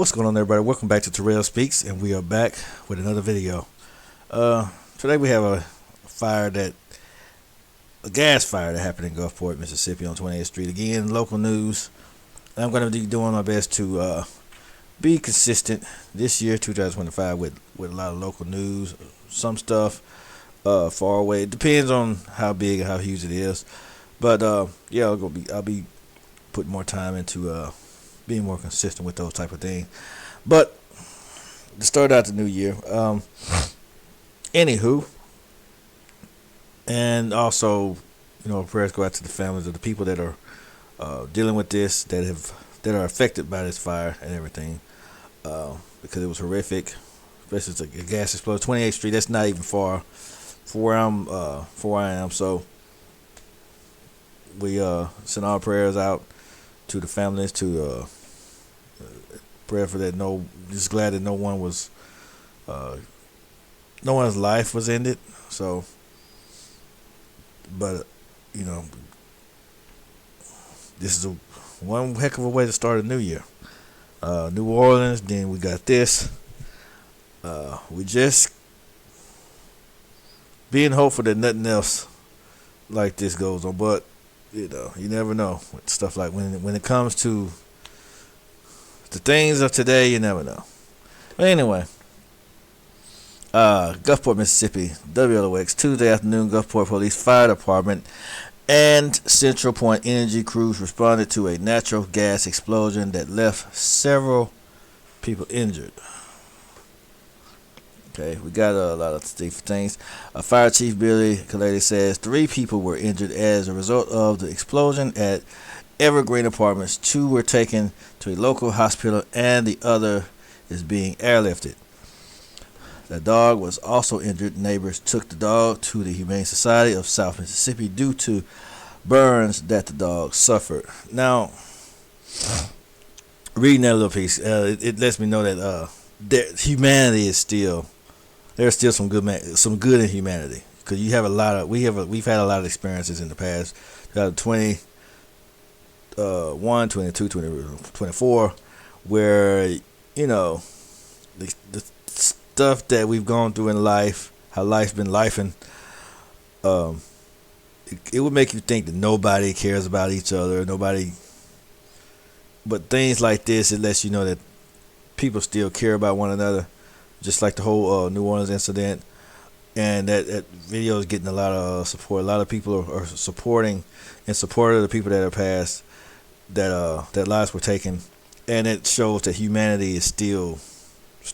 What's going on, everybody? Welcome back to Terrell Speaks, and we are back with another video. Today we have a gas fire that happened in Gulfport, Mississippi on 28th Street. Again, local news. I'm going to be doing my best to be consistent this year, 2025, with a lot of local news. Some stuff far away. It depends on how big and how huge it is. But yeah, I'll be putting more time into being more consistent with those type of things. But to start out the new year, anywho, and also, prayers go out to the families of the people that are dealing with this, that are affected by this fire and everything, because it was horrific. Especially it's a gas explosion. 28th Street. That's not even far from where I am. So we send our prayers out to the families, to prayer for that. Just glad that no one's life was ended. So, but this is one heck of a way to start a new year. New Orleans, then we got this. We just being hopeful that nothing else like this goes on, but you never know with stuff like when it comes to the things of today, you never know. But anyway, Gulfport, Mississippi, WLOX, Tuesday afternoon, Gulfport Police Fire Department and Central Point Energy crews responded to a natural gas explosion that left several people injured. Okay, we got a lot of things. Fire Chief Billy Kalady says 3 people were injured as a result of the explosion at Evergreen Apartments. 2 were taken to a local hospital and the other is being airlifted. The dog was also injured. Neighbors took the dog to the Humane Society of South Mississippi due to burns that the dog suffered. Now, reading that little piece, it lets me know that humanity is still. There's still some good in humanity, because we've had a lot of experiences in the past, 21, 22, 24, where the stuff that we've gone through in life, how life's been lifing, it would make you think that nobody cares about each other, but things like this, it lets you know that people still care about one another. Just like the whole New Orleans incident, and that video is getting a lot of support. A lot of people are supporting, in support of the people that are passed, that lives were taken, and it shows that humanity is still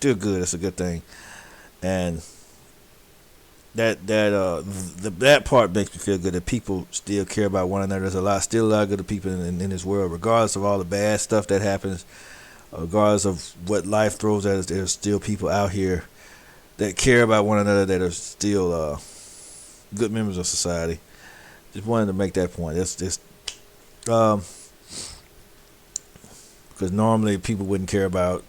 good. It's a good thing, and that part makes me feel good, that people still care about one another. There's still a lot of good people in this world, regardless of all the bad stuff that happens. Regardless of what life throws at us, there's still people out here that care about one another, that are still good members of society. Just wanted to make that point. That's just because normally people wouldn't care about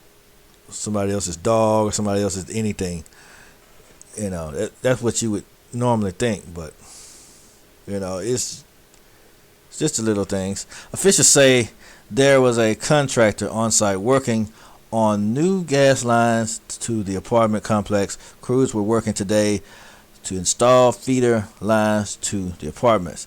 somebody else's dog or somebody else's anything. That's what you would normally think, but it's just the little things. Officials say there was a contractor on site working on new gas lines to the apartment complex. Crews were working today to install feeder lines to the apartments.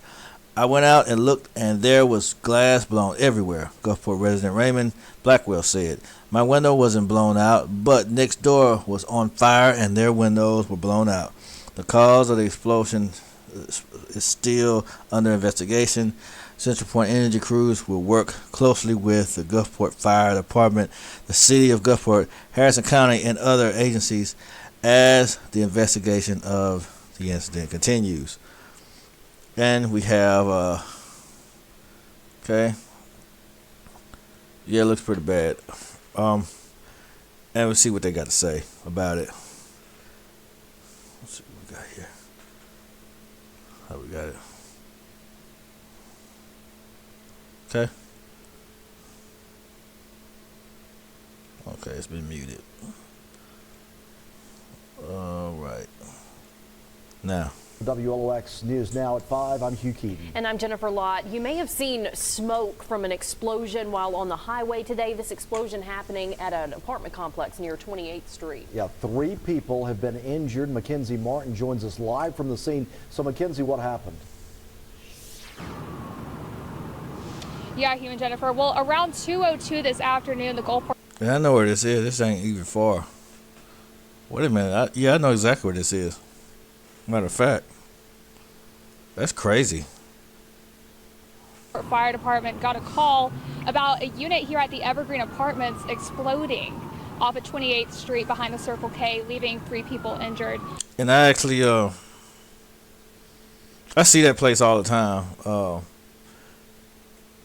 I went out and looked, and there was glass blown everywhere, Gulfport resident Raymond Blackwell said. My window wasn't blown out, but next door was on fire and their windows were blown out. The cause of the explosion is still under investigation. Central Point Energy crews will work closely with the Gulfport Fire Department, the City of Gulfport, Harrison County, and other agencies as the investigation of the incident continues. And we have, okay, yeah, it looks pretty bad. And we'll see what they got to say about it. Let's see what we got here. How we got it. Okay. Okay, it's been muted. All right. Now, WLOX News Now at 5. I'm Hugh Keaton. And I'm Jennifer Lott. You may have seen smoke from an explosion while on the highway today. This explosion happening at an apartment complex near 28th Street. Yeah, 3 people have been injured. Mackenzie Martin joins us live from the scene. So, Mackenzie, what happened? Yeah, Hugh and Jennifer. Well, around 2:02 this afternoon, the Gulfport. Yeah, I know where this is. This ain't even far. Wait a minute. I know exactly where this is. Matter of fact, that's crazy. Fire department got a call about a unit here at the Evergreen Apartments exploding off of 28th Street behind the Circle K, leaving 3 people injured. And I actually, I see that place all the time.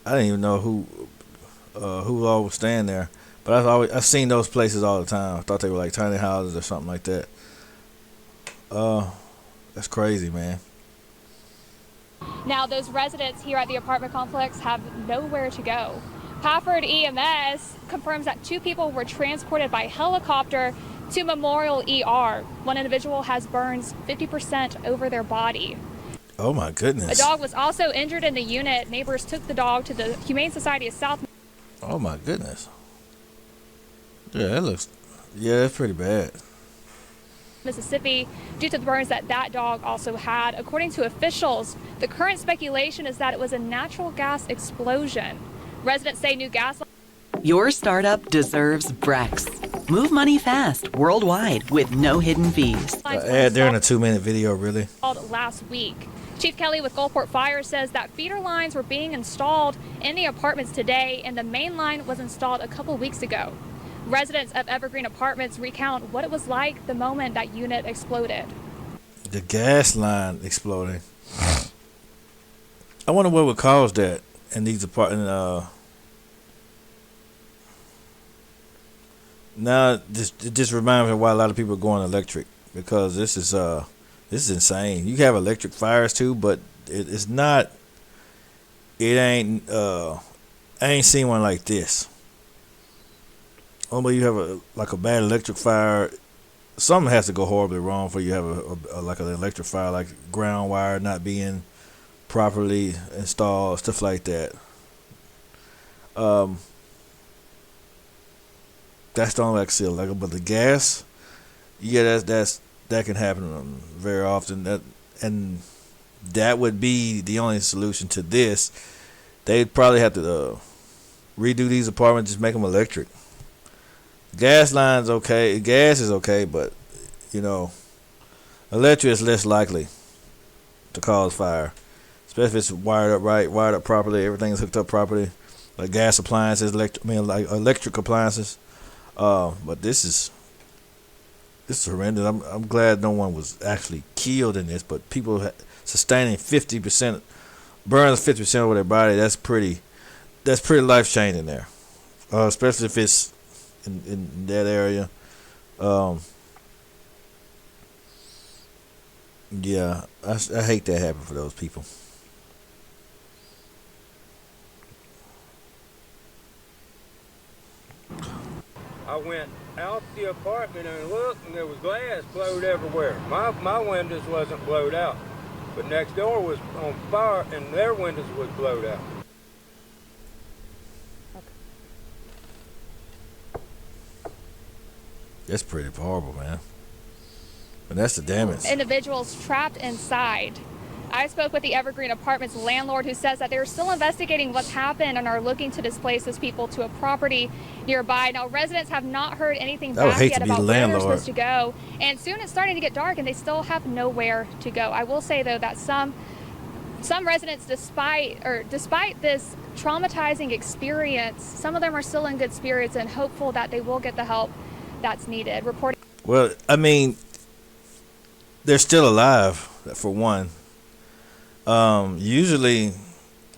I didn't even know who all was staying there, but I've seen those places all the time. I thought they were like tiny houses or something like that. That's crazy, man. Now, those residents here at the apartment complex have nowhere to go. Pafford EMS confirms that 2 people were transported by helicopter to Memorial ER. One individual has burns 50% over their body. Oh my goodness. A dog was also injured in the unit. Neighbors took the dog to the Humane Society of South. Oh my goodness. Yeah, that's pretty bad. Mississippi, due to the burns that dog also had. According to officials, the current speculation is that it was a natural gas explosion. Residents say new gas. Your startup deserves Brex. Move money fast worldwide with no hidden fees. Ad there in a 2-minute video, really? Last week. Chief Kelly with Gulfport Fire says that feeder lines were being installed in the apartments today, and the main line was installed a couple weeks ago. Residents of Evergreen Apartments recount what it was like the moment that unit exploded. The gas line exploding. I wonder what would cause that in these apartments. Now, it just reminds me of why a lot of people are going electric, because this is insane. You have electric fires too, but it's not. It ain't. I ain't seen one like this. Only you have a bad electric fire, something has to go horribly wrong for you to have like an electric fire, like ground wire not being properly installed, stuff like that. That's the only I can see. But the gas, yeah, that can happen very often. That would be the only solution to this. They'd probably have to redo these apartments, just make them electric. Gas line's okay. Gas is okay, but electric is less likely to cause fire, especially if it's wired up right, wired up properly, everything's hooked up properly, like gas appliances, electric appliances. But this is horrendous. I'm glad no one was actually killed in this, but people sustaining 50% burns 50% over their body. That's pretty life changing there, especially if it's in that area. Yeah, I hate that happen for those people. I went out the apartment and looked, and there was glass blowed everywhere. My windows wasn't blowed out, but next door was on fire, and their windows was blowed out. That's pretty horrible, man. But that's the damage. Individuals trapped inside. I spoke with the Evergreen Apartments landlord, who says that they're still investigating what's happened and are looking to displace those people to a property nearby. Now, residents have not heard anything back yet about where they're supposed to go. And soon it's starting to get dark and they still have nowhere to go. I will say, though, that some residents, despite this traumatizing experience, some of them are still in good spirits and hopeful that they will get the help that's needed. Reporting. Well, I mean, they're still alive, for one. Usually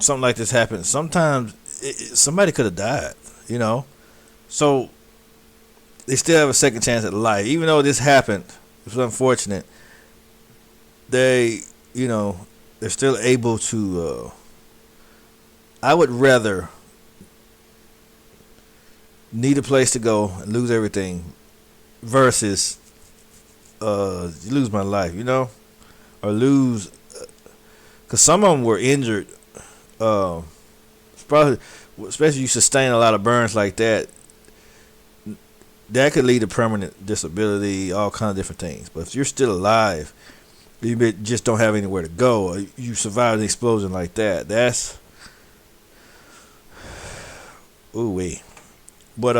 something like this happens. Sometimes somebody could have died, so they still have a second chance at life. Even though this happened, it's unfortunate. They're still able to, I would rather need a place to go and lose everything versus lose my life, or lose, because some of them were injured. Probably, especially you sustain a lot of burns like that. That could lead to permanent disability, all kinds of different things. But if you're still alive, you just don't have anywhere to go, or you survive an explosion like that. That's ooh wee. But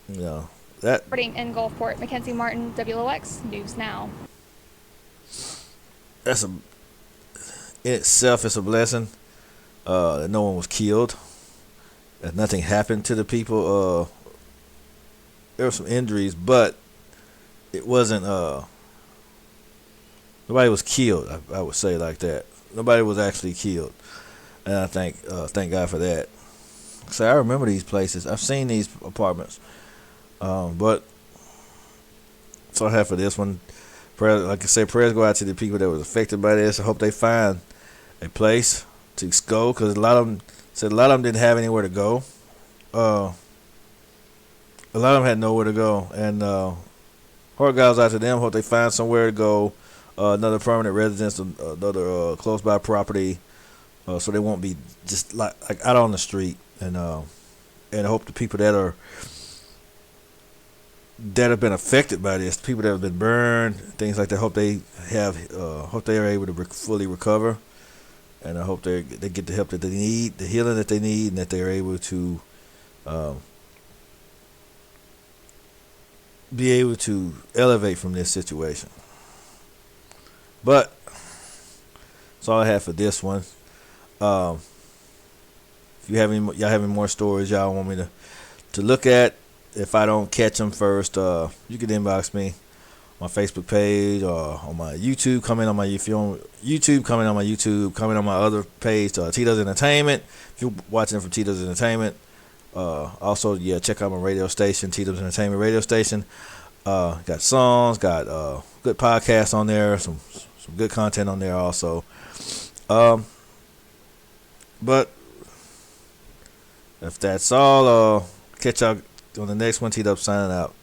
you know that. Reporting in Gulfport, Mackenzie Martin, WLX News Now. That's in itself, it's a blessing that no one was killed, that nothing happened to the people. There were some injuries, but it wasn't. Nobody was killed. I would say like that. Nobody was actually killed, and I thank God for that. So I remember these places. I've seen these apartments, but so I have for this one. Like I said, prayers go out to the people that was affected by this. I hope they find a place to go, because a lot of them didn't have anywhere to go. A lot of them had nowhere to go, and heart goes out to them. Hope they find somewhere to go, another permanent residence, another close by property, so they won't be just like out on the street. And I hope the people that have been affected by this, people that have been burned, things like that, hope they are able to fully recover, and I hope they get the help that they need, the healing that they need, and that they are able to be able to elevate from this situation. But that's all I have for this one. If you have y'all have any more stories y'all want me to look at, if I don't catch them first, you can inbox me on my Facebook page or on my YouTube. If you're on YouTube, comment on my YouTube. Comment on my other page, Tito's Entertainment. If you're watching from Tito's Entertainment, also check out my radio station, Tito's Entertainment Radio Station. Got songs, got good podcasts on there, some good content on there also. But if that's all, catch y'all on the next one. T-Dub signing out.